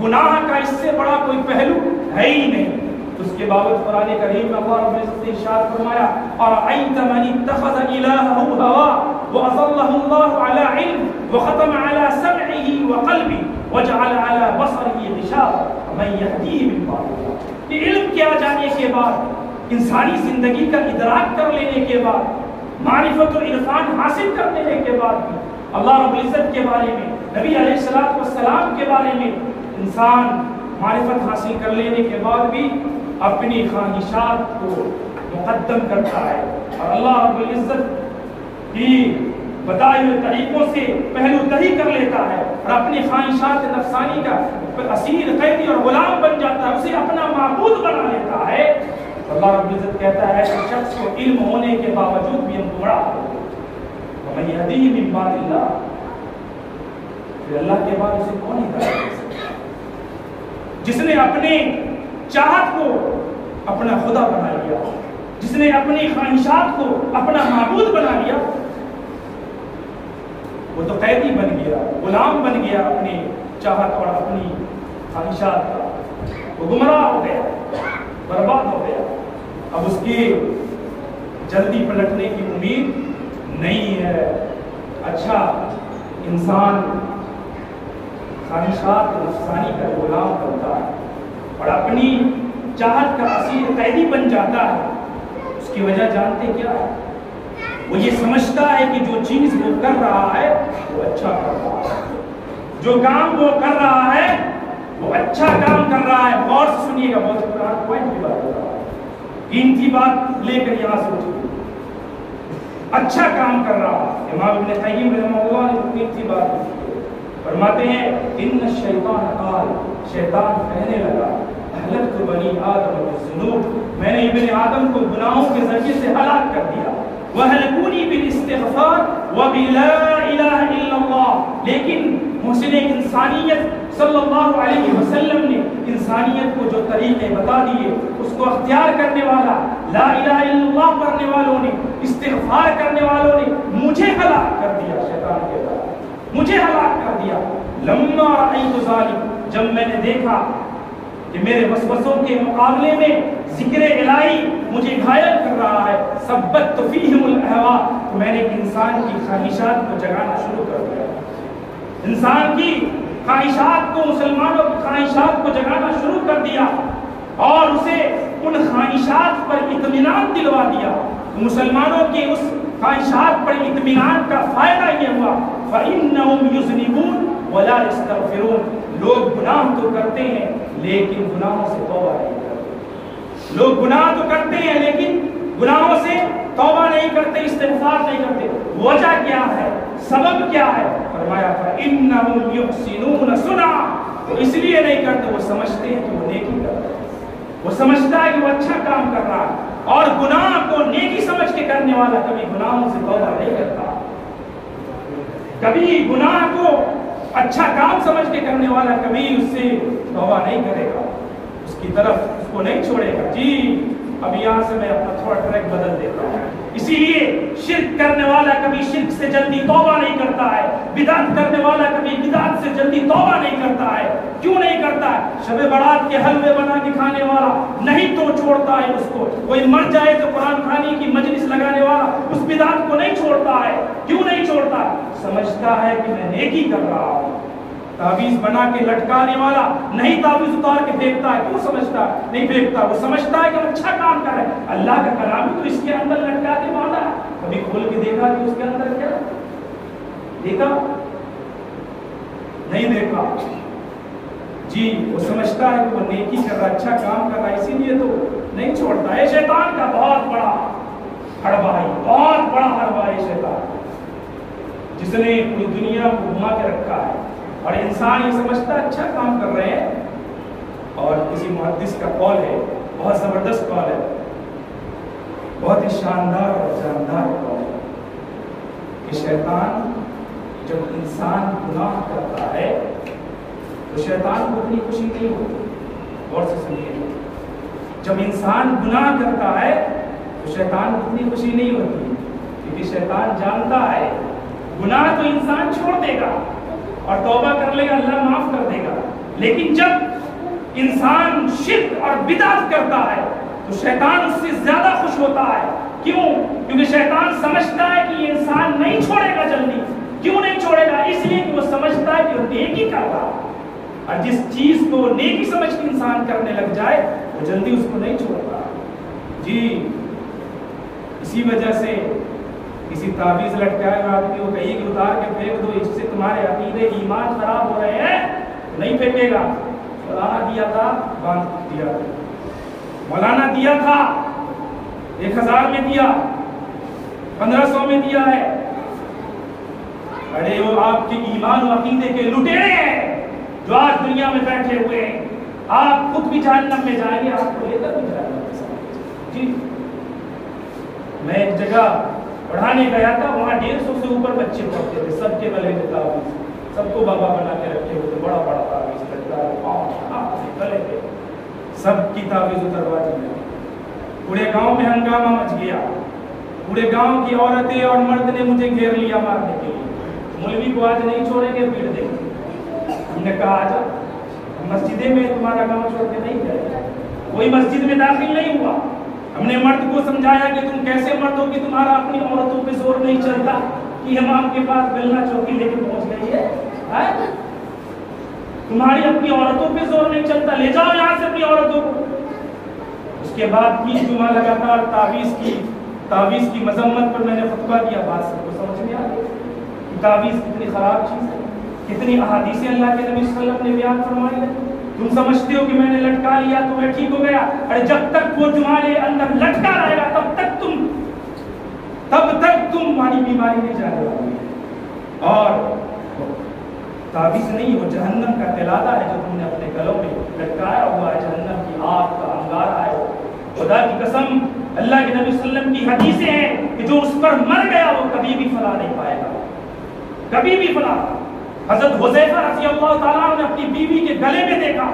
گناہ کا اس سے بڑا کوئی پہلو ہے ہی نہیں. اس کے باوجود قرآن کریم میں اللہ رب العزت نے ارشاد فرمایا ارأیت من اتخذ الہہ ہوا وأضلہ اللہ علی علم وختم علی سمعہ وقلبہ وجعل علی بصرہ غشاوہ ومن یہدیہ من بعد اللہ. یہ علم کیا جانے کے بعد، انسانی زندگی کا ادراک کر لینے کے بعد، معرفت و عرفان حاصل کر لینے کے بعد بھی اللہ رب العزت کے بارے میں، نبی علیہ السلام کے بارے میں انسان معرفت حاصل کر لینے کے بعد بھی اپنی خواہشات کو مقدم کرتا ہے، اور اللہ رب العزت کی بتائے ہوئے طریقوں سے پہلو تہی کر لیتا ہے اور اپنی خواہشات نفسانی کا اسیر، قیدی اور غلام بن جاتا ہے، اسے اپنا معبود بنا لیتا ہے. اللہ رب العزت کہتا ہے ایسے شخص کو علم ہونے کے باوجود بھی ہم گمراہ کرتے ہیں. ومن یہدیہ من بعد اللہ، پھر اللہ کے بعد اسے کون ہدایت دے سکتا ہے؟ جس نے اپنے چاہت کو اپنا خدا بنا لیا، جس نے اپنی خواہشات کو اپنا معبود بنا لیا، وہ تو قیدی بن گیا، غلام بن گیا اپنی چاہت اور اپنی خواہشات کا. وہ گمراہ ہو گیا، برباد ہو گیا. اب اس کی جلدی پلٹنے کی امید نہیں ہے. اچھا، انسان خواہشات نفسانی کا غلام بنتا ہے اور اپنی چاہت کا اسیر قیدی بن جاتا ہے. اس کی وجہ جانتے کیا ہے؟ وہ یہ سمجھتا ہے کہ جو چیز وہ کر رہا ہے وہ اچھا کر رہا ہے، جو کام وہ کر رہا ہے وہ اچھا کام کر رہا ہے. غور سے سنیے گا، بہت امپورٹنٹ پوائنٹ کی بات کر رہا ہے، قیمتی بات لے کر یہاں سوچیے. اچھا کام کر رہا ہے. امام ابن قیم رحمہ اللہ نے قیمتی بات کی، فرماتے ہیں ان الشیطان قال، شیطان کہنے لگا اہلکت بنی آدم بالذنوب، میں نے ابن آدم کو گناہوں کے ذریعے سے ہلاک کر دیا. وَهَلَكُونِي بِالْإِسْتِغْفَارِ وَبِلَا إِلَهَ إِلَّا اللَّهِ. لیکن محسن انسانیت صلی اللہ علیہ وسلم نے انسانیت کو جو طریقے بتا دیے اس کو اختیار کرنے والا، لا الہ الا اللہ پڑھنے والوں نے، استغفار کرنے والوں نے مجھے ہلاک کر دیا. شیطان کہتا ہے مجھے ہلاک کر دیا. لما رأیت ذلک، جب میں نے دیکھا کہ میرے وسوسوں کے مقابلے میں ذکر الہی مجھے گھائل کر رہا ہے، ثبت فیہم الاہواء، تو میں نے انسان کی خواہشات کو جگانا شروع کر دیا. انسان کی خواہشات کو، مسلمانوں کی خواہشات کو جگانا شروع کر دیا اور اسے ان خواہشات پر اطمینان دلوا دیا. مسلمانوں کی اس خواہشات پر اطمینان کا فائدہ یہ ہوا فَإِنَّهُمْ يُذْنِبُونَ وَلَا يَسْتَغْفِرُونَ. لوگ گناہ تو کرتے ہیں لیکن گناہوں سے توبہ نہیں کرتے. لوگ گناہ تو کرتے ہیں لیکن گناہوں سے توبہ نہیں کرتے، استغفار نہیں کرتے. وجہ کیا ہے؟ سبب کیا ہے؟ فرمایا فَإِنَّهُمْ يُحْسِنُونَ صُنْعًا. وہ اس لیے نہیں کرتے، وہ سمجھتے ہیں کہ وہ نیکی کر رہے ہیں، وہ سمجھتا ہے کہ وہ اچھا کام کر رہا ہے. اور گناہ کو نیکی سمجھ کے کرنے والا کبھی گناہوں سے توبہ نہیں کرتا. کبھی گناہ کو اچھا کام سمجھ کے کرنے والا کبھی اس سے توبہ نہیں کرے گا، اس کی طرف اس کو نہیں چھوڑے گا۔ جی اب یہاں سے میں اپنا تھوڑا ٹریک بدل دیتا ہوں۔ اسی لیے شرک کرنے والا کبھی شرک سے جلدی توبہ نہیں کرتا ہے، بدعت کرنے والا کبھی بدعت سے جلدی توبہ نہیں کرتا ہے۔ کیوں نہیں کرتا ہے؟ شب برات کے حلوے بنا کے کھانے والا نہیں تو چھوڑتا ہے اس کو، کوئی مر جائے تو قرآن خوانی کی مجلس لگانے والا اس بدعت کو نہیں چھوڑتا ہے۔ کیوں نہیں چھوڑتا؟ سمجھتا ہے کہ میں نیکی کر رہا ہوں۔ تعویذ بنا کے لٹکانے والا نہیں تعویذ اتار کے پھینکتا ہے، کیوں سمجھتا ہے؟ نہیں پھینکتا، وہ سمجھتا ہے کہ اچھا کام کر رہا ہے، اللہ کا کلام تو اس کے اندر لٹکا کے باندھا ہے۔ کبھی کھول کے دیکھا کہ اس کے اندر کیا دیکھا؟ نہیں دیکھا۔ جی وہ سمجھتا ہے کہ وہ نیکی کر رہا ہے، اچھا کام کر رہا ہے، اسی لیے تو نہیں چھوڑتا ہے۔ شیطان کا بہت بڑا حربہ ہے، بہت بڑا حربہ ہے شیطان، جس نے پوری دنیا کو گھما کے رکھا ہے۔ اور انسان یہ سمجھتا ہے اچھا کام کر رہے ہیں۔ اور کسی محدث کا قول ہے، بہت زبردست قول ہے، بہت ہی شاندار اور جاندار قول ہے کہ شیطان جب انسان گناہ کرتا ہے تو شیطان کو اتنی خوشی نہیں ہوتی۔ غور سے سنیے، جب انسان گناہ کرتا ہے تو شیطان کو اتنی خوشی نہیں ہوتی، کیونکہ شیطان جانتا ہے گناہ تو انسان چھوڑ دے گا اور توبہ کر لے گا، اللہ معاف کر دے گا۔ لیکن جب انسان شرک اور بدعت کرتا ہے تو شیطان اس سے زیادہ خوش ہوتا ہے۔ کیوں؟ کیونکہ شیطان سمجھتا ہے کہ یہ انسان نہیں چھوڑے گا جلدی۔ کیوں نہیں چھوڑے گا؟ اس لیے کہ وہ سمجھتا ہے کہ وہ نیکی کر رہا ہے، اور جس چیز کو نیکی سمجھ کے انسان کرنے لگ جائے وہ جلدی اس کو نہیں چھوڑتا۔ جی اسی وجہ سے کسی تعویذ لٹکائے ہوئے آدمی کو کہیے کہ اتار کے پھینک دو، اس سے تمہارے عقیدے ایمان خراب ہو رہے ہیں، نہیں پھینکے گا۔ مولانا دیا تھا، باندھ دیا تھا، مولانا دیا تھا 1000 میں دیا، 1500 میں دیا ہے۔ ارے وہ آپ کے ایمان و عقیدے کے لٹیرے ہیں جو آج دنیا میں بیٹھے ہوئے ہیں۔ آپ خود بھی جہنم میں جائیں گے، آپ کو لے کر بھی جہنم میں جائیں گے۔ جی میں ایک جگہ پڑھانے گیا تھا، وہاں 150 سے اوپر بچے پڑھتے تھے، سب کے گلے میں تعویذ، سب کو بابا بنا کے رکھے ہوئے تھے، بڑا بڑا تعویذ لگتا ہے، گلے پہ سب کی تعویذ اتروا دی۔ پورے گاؤں میں ہنگامہ مچ گیا، پورے گاؤں کی عورتیں اور مرد نے مجھے گھیر لیا مارنے کے لیے۔ مولوی کو آج نہیں چھوڑیں گے، پیٹ دیں گے۔ ہم نے کہا آجا، مسجدیں میں تمہارا گاؤں چھوڑ کے نہیں جائے، کوئی مسجد میں داخل نہیں ہوا۔ ہم نے مرد کو سمجھایا کہ تم کیسے مرد ہو کہ تمہارا اپنی عورتوں پہ زور نہیں چلتا، کہ امام کے پاس بلنا چوکی لے کے پہنچ گئی ہے، تمہاری اپنی عورتوں پہ زور نہیں چلتا، لے جاؤ یہاں سے اپنی عورتوں کو۔ اس کے بعد 20 جمعہ لگاتار تعویذ کی مذمت پر میں نے خطبہ دیا، بات سب کو سمجھ میں آ گئی کہ تعویذ کتنی خراب چیز ہے، کتنی احادیث اللہ کے نبی صلی اللہ علیہ وسلم نے بیان فرمائی ہے۔ تم سمجھتے ہو کہ میں نے لٹکا لیا تو میں ٹھیک ہو گیا، ارے جب تک وہ تمہارے اندر لٹکا رہے گا تب تک تمہاری بیماری نہیں جانے والی ہے۔ اور تعویذ نہیں، وہ جہنم کا قلادہ ہے جو تم نے اپنے گلوں میں لٹکایا ہوا ہے، جہنم کی آگ کا انگارہ ہے۔ خدا کی قسم، اللہ کے نبی صلی اللہ علیہ وسلم کی حدیثیں ہیں کہ جو اس پر مر گیا وہ کبھی بھی فلاح نہیں پائے گا، کبھی بھی فلاح۔ حضرت حذیفہ رضی اللہ تعالیٰ عنہ نے اپنی بیوی کے گلے میں دیکھا،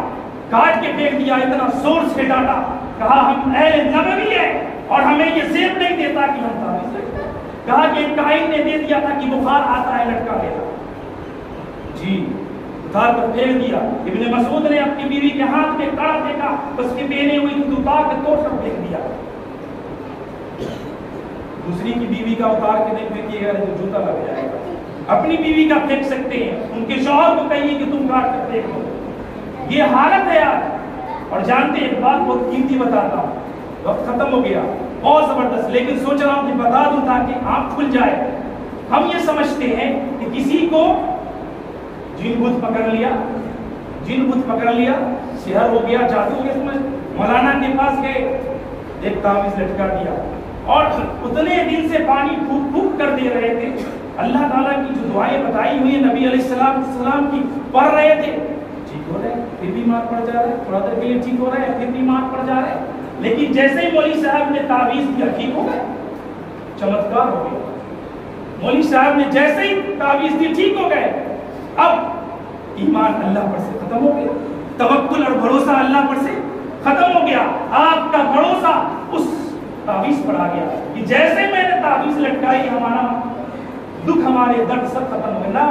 کاٹ کے پھینک دیا، اتنا زور سے ڈالا، کہا ہم اہل نبوی ہیں اور ہمیں یہ زیب نہیں دیتا کہ ہم تعویذ لٹکائیں۔ کہا کہ ایک کاہن نے دے دیا تھا کہ بخار آتا ہے لٹکا لیتا۔ جی اتار کر پھینک دیا۔ ابن مسعود نے اپنی بیوی کے ہاتھ میں کڑا دیکھا، اس کی پہنی ہوئی تو اتار کے توڑ کر پھینک دیا۔ دوسری کی بیوی کا اتار کے نہیں پھینکیے گا تو جوتا لگ جائے گا، اپنی بیوی کا پھینک سکتے ہیں، ان کے شوہر کو کہیے کہ تم کاٹ کر پھینک دو۔ یہ حالت ہے آج۔ اور جانتے ایک بات بہت قیمتی بتاتا ہوں، وقت ختم ہو گیا، بہت زبردست، لیکن سوچ رہا ہوں کہ بتا دوں تاکہ آنکھ کھل جائے۔ ہم یہ سمجھتے ہیں کہ کسی کو جن بت پکڑ لیا، سحر ہو گیا، جادو ہو گیا، سمجھ مولانا کے پاس گئے، ایک تعویذ لٹکا دیا اور اتنے دن سے پانی پھونک پھونک کر دے رہے تھے۔ اللہ تعالیٰ کی جو دعائیں بتائی ہوئی ہیں نبی علیہ السلام کی پڑھ رہے تھے، ٹھیک ہو رہے پھر بیمار پڑ جا رہے، تھوڑا دیر کے لیے ٹھیک ہو رہے پھر بیمار پڑ جا رہے، لیکن جیسے ہی مولوی صاحب نے تعویذ دیا ٹھیک ہو گئے، چمتکار ہو گیا۔ مولوی صاحب نے جیسے ہی تعویذ دی ٹھیک ہو گئے. اب ایمان اللہ پر سے ختم ہو گیا, توکل اور بھروسہ اللہ پر سے ختم ہو گیا. آپ کا بھروسہ اس تعویذ پر آ گیا کہ جیسے میں نے تعویذ لٹکائی ہمارا دکھ, ہمارے درد سب ختم ہو گئے. نہ,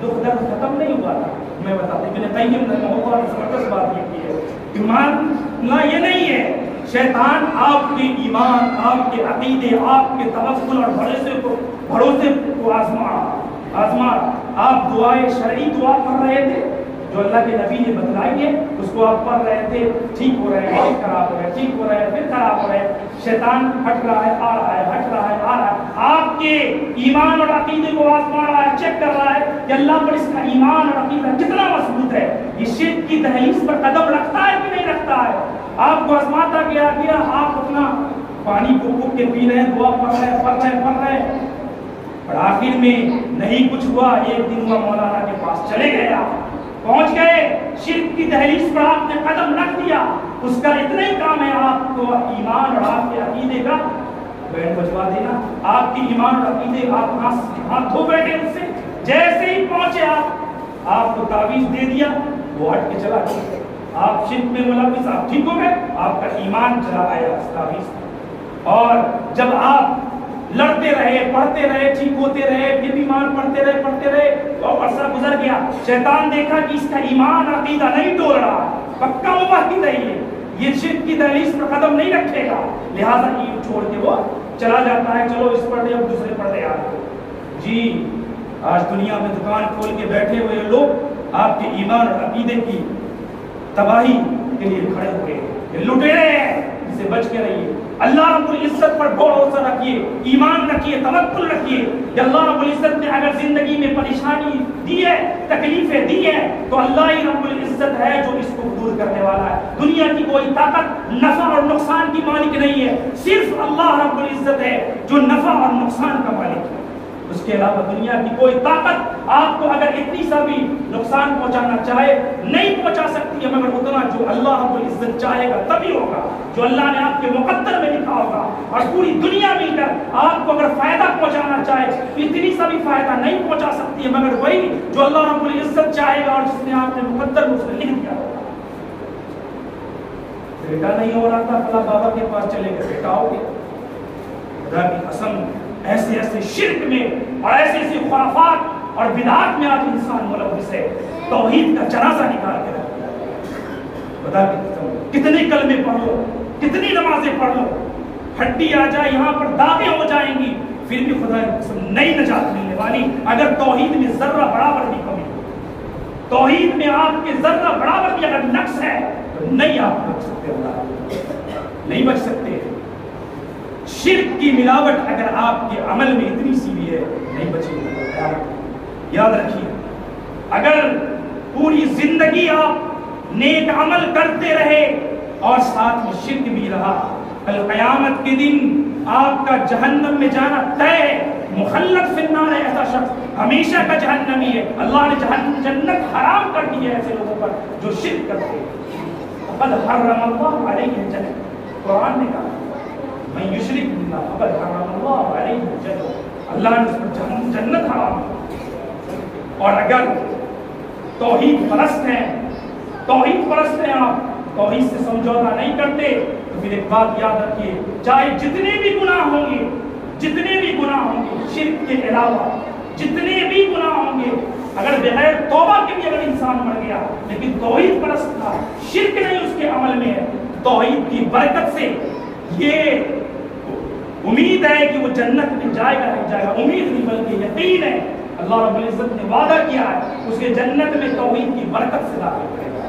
دکھ درد ختم نہیں ہوا تھا. میں بتاتا ابن قیم نے بہت زبردست بات یہ کی ہے. ایمان نہ یہ نہیں ہے, شیطان آپ کے ایمان, آپ کے عقیدے, آپ کے توکل اور بھروسے کو آزما. آپ دعائیں شرعی دعا پڑھ رہے تھے جو اللہ کے نبی نے بتلائی ہے, اس کو آپ پڑھ رہے تھے, ٹھیک ہو رہے ہیں, پھر خراب ہو رہے ہیں, ٹھیک ہو رہے ہیں, پھر خراب ہو رہے ہیں. شیطان ہٹ رہا ہے, آ رہا ہے, ہٹ رہا ہے, آ رہا ہے. آپ کے ایمان اور عقیدے کو آزما رہا ہے, چیک کر رہا ہے کہ اللہ پر اس کا ایمان اور عقیدہ کتنا مضبوط ہے, یہ شرک کی دہلیز پر قدم رکھتا ہے کہ نہیں رکھتا ہے. آپ کو آزماتا گیا, آپ اپنا پانی کو پھوک کے پی رہے ہیں, دعا پڑھ رہے ہیں, اور آخر میں نہیں کچھ ہوا. ایک دن ہوا مولانا کے پاس چلے گئے, آپ پہنچ گئے, شرک کی دہلیز پر آپ نے قدم رکھ دیا. اس کا اتنا ہی کام ہے آپ کو ایمان اور آپ کے عقیدے کا بینڈ بجوا دینا. آپ کی ایمان اور عقیدے آپ ہاتھ دھو بیٹھے اس سے. جیسے ہی پہنچے آپ کو تعویذ دے دیا, وہ ہٹ کے چلا گیا. آپ شرک میں ملوث, آپ ٹھیک ہو گئے, آپ کا ایمان چلا آیا اس تعویذ. اور جب آپ لڑتے رہے, پڑھتے رہے, ٹھیک ہوتے رہے, پھر بیمار پڑھتے رہے, تو عرصہ گزر گیا. شیطان دیکھا کہ اس کا ایمان عقیدہ نہیں ڈول رہا, پکا موحد نہیں ہے, یہ شرک کی دہلیز پر قدم نہیں رکھے گا, لہٰذا یہ چھوڑ کے وہ چلا جاتا ہے. چلو اس پڑھ دے, اب دوسرے پڑھ دے. آپ جی آج دنیا میں دکان کھول کے بیٹھے ہوئے لوگ آپ کے ایمان اور عقیدے کی تباہی کے لیے کھڑے ہوئے ہیں. یہ لٹیرے ہیں, اس سے بچ کے رہیے. اللہ رب العزت پر بھروسہ رکھیے, ایمان رکھیے, توکل رکھیے کہ اللہ رب العزت نے اگر زندگی میں پریشانی دی ہے, تکلیفیں دی ہیں, تو اللہ ہی رب العزت ہے جو اس کو دور کرنے والا ہے. دنیا کی کوئی طاقت نفع اور نقصان کی مالک نہیں ہے, صرف اللہ رب العزت ہے جو نفع اور نقصان کا مالک ہے. اس کے علاوہ دنیا کی کوئی طاقت آپ کو اگر اتنی سا بھی نقصان پہنچانا چاہے نہیں پہنچا سکتی ہے, مگر اتنا جو اللہ رب العزت چاہے گا تبھی ہوگا, جو اللہ نے آپ کے مقدر میں لکھا ہوگا. اور پوری دنیا مل کر آپ کو اگر فائدہ پہنچانا چاہے تو اتنی سا بھی فائدہ نہیں پہنچا سکتی ہے, مگر وہی جو اللہ رب العزت چاہے گا اور جس نے آپ نے مقدر میں اس نے لکھ دیا ہوگا. بیٹا نہیں ہو رہا تھا, فلاں بابا کے پاس چلے گئے, بیٹا ہو گیا. خدا کی قسم, ایسے شرک میں اور ایسی خرافات اور بدعات میں آج انسان ملوث ہے. توحید کا جنازہ نکال کے رکھ دیا. خدا کی قسم, کتنے کلمے پڑھ لو, کتنی نمازیں پڑھ لو, ہڈی آ جائے یہاں پر داغیں ہو جائیں گی, پھر بھی خدا کی قسم نئی نجات ملنے والی. اگر توحید میں ذرہ برابر بھی کمی ہو, توحید میں آپ کے ذرہ برابر بھی اگر نقص ہے تو نہیں آپ بچ سکتے, نہیں بچ سکتے. شرک کی ملاوٹ اگر آپ کے عمل میں اتنی سی بھی ہے نہیں بچے گی. یاد رکھیے, اگر پوری زندگی آپ نیک عمل کرتے رہے اور ساتھ میں شرک بھی رہا, کل قیامت کے دن آپ کا جہنم میں جانا طے ہے. مخلد فی النار ہے ایسا شخص, ہمیشہ کا جہنمی ہے. اللہ نے جنت حرام کر دی ہے ایسے لوگوں پر جو شرک کرتے ہیں. قد حرم اللہ علیہ الجنہ, قرآن نے کہا من یشرک باللہ فقد حرم اللہ علیہ الجنہ, اللہ نے اس پر جنت حرام کی. اور اگر توحید پرست ہیں آپ, توحید سے سمجھوتا نہیں کرتے تو پھر ایک بات یاد رکھیے, چاہے جتنے بھی گناہ ہوں گے شرک کے علاوہ جتنے بھی گناہ ہوں گے, اگر بغیر توبہ کے بھی اگر انسان مر گیا لیکن توحید پرست تھا, شرک نہیں اس کے عمل میں ہے, توحید کی برکت سے یہ امید ہے کہ وہ جنت میں جائے گا. امید نہیں بلکہ یقین ہے. اللہ رب العزت نے وعدہ کیا ہے اس کے جنت میں توحید کی برکت سے داخل کرے گا.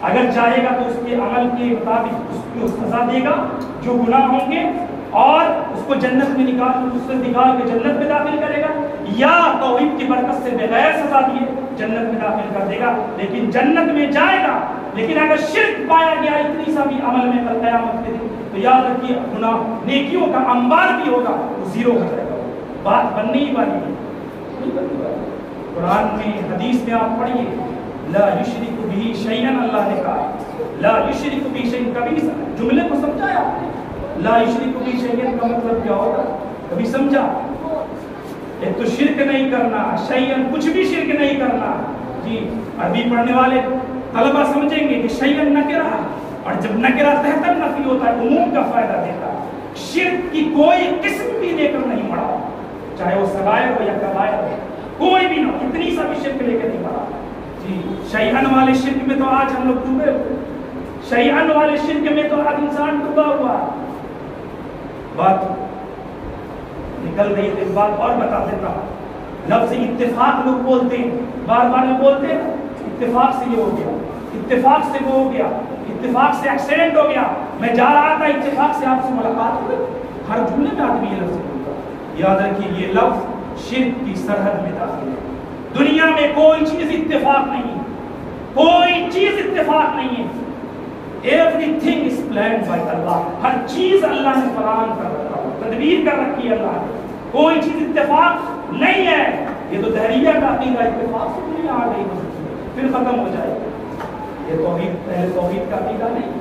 اگر چاہے گا تو اس کے عمل کے مطابق اس کو سزا دے گا جو گناہ ہوں گے, اور اس کو جنت میں نکال کے جنت میں داخل کرے گا, یا توحید کی برکت سے بغیر سزا دیے جنت میں داخل کر دے گا, لیکن جنت میں جائے گا. لیکن اگر شرک پایا گیا اتنی سا بھی عمل میں کل قیامت کے دن, تو یاد رکھیے گناہ نیکیوں کا انبار بھی ہوگا, وہ زیرو ہو جائے گا. بات بننے ہی والی ہے. قرآن میں حدیث میں آپ پڑھیے, لا یشرک بہ شیئا, اللہ نے کہا لا یشرک بہ شیئا. کبھی جملے کو سمجھایا آپ نے؟ لا یشرک بہ شیئا کا مطلب کیا ہوگا, کبھی سمجھا؟ ایک تو شرک نہیں کرنا، شیئن کچھ بھی شرک نہیں کرنا. جی عربی پڑھنے والے طلبہ سمجھیں گے کہ شیئن نکرہ، اور جب نکرہ تحت نفی ہوتا ہے عموم کا فائدہ دیتا ہے. شرک کی کوئی قسم بھی لے کر نہیں پڑھا، چاہے وہ صغائر ہو یا کبائر ہو، کوئی بھی نہ، اتنی سا بھی شرک لے کے نہیں پڑھا. جی شیئن والے شرک میں تو آج ہم لوگ ڈوبے ہوئے، شیئن والے شرک میں تو آج انسان ڈوبا ہوا. بات نکل رہی تو ایک بات اور بتا دیتا ہوں. لفظ اتفاق لوگ بولتے ہیں، بار بار بولتے ہیں اتفاق سے یہ ہو گیا، اتفاق سے وہ ہو گیا، اتفاق سے ایکسیڈنٹ ہو گیا، میں جا رہا تھا اتفاق سے آپ سے ملاقات ہوئی. ہر جملے میں آدمی یہ لفظ بولتا ہے. یاد رکھیے یہ لفظ شرک کی سرحد میں داخل ہے. دنیا میں کوئی چیز اتفاق نہیں ہے، کوئی چیز اتفاق نہیں ہے. Everything is planned by Allah. ہر چیز اللہ نے پلان کر رکھا ہے، تدبیر کر رکھی ہے اللہ نے. کوئی چیز اتفاق نہیں ہے. یہ تو دہریہ کا عقیدہ اتفاق سے دنیا آ گئی پھر ختم ہو جائے گا. یہ توحید اہل توحید کا عقیدہ نہیں.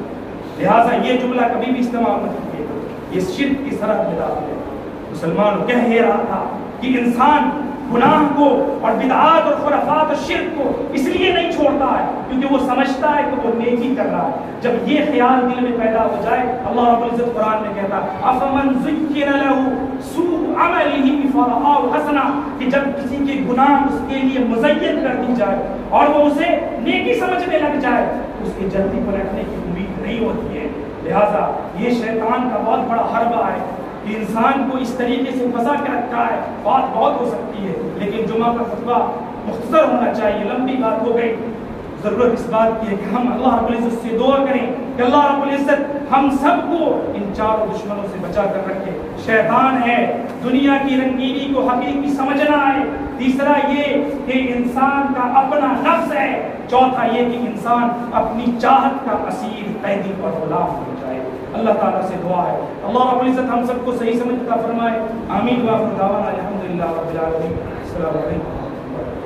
لہٰذا یہ جملہ کبھی بھی استعمال مت کیجیے گا، یہ شرک کی سرحد میں داخل ہے. مسلمان کہہ یہ رہا تھا کہ انسان گناہ کو اور بدعات اور خرافات اور شرک کو اس لیے نہیں چھوڑتا ہے کیونکہ وہ سمجھتا ہے کہ وہ نیکی کر رہا ہے. جب یہ خیال دل میں پیدا ہو جائے، اللہ رب العزت قرآن میں کہتا افمن زین له سوء عمله فرآه حسنا، کہ جب کسی کے گناہ اس کے لیے مزین کر دی جائے اور وہ اسے نیکی سمجھنے لگ جائے، اس کے جلدی پلٹنے کی امید نہیں ہوتی ہے. لہذا یہ شیطان کا بہت بڑا حربہ ہے کہ انسان کو اس طریقے سے پھنسا کے رکھا ہے. بات بہت ہو سکتی ہے لیکن جمعہ کا خطبہ مختصر ہونا چاہیے، لمبی بات ہو گئی. ضرورت اس بات کی ہے کہ ہم اللہ رب العزت سے دعا کریں کہ اللہ رب العزت ہم سب کو ان چاروں دشمنوں سے بچا کر رکھے. شیطان ہے، دنیا کی رنگینی کو حقیقی سمجھنا ہے. تیسرا یہ کہ انسان کا اپنا نفس ہے. چوتھا یہ کہ انسان اپنی چاہت کا اسیر، قیدی اور غلام ہو جائے. اللہ تعالیٰ سے دعا ہے اللہ رب العزت ہم سب کو صحیح سمجھ عطا فرمائے. آمین. وآخر دعوانا الحمدللہ رب العالمین. السلام علیکم.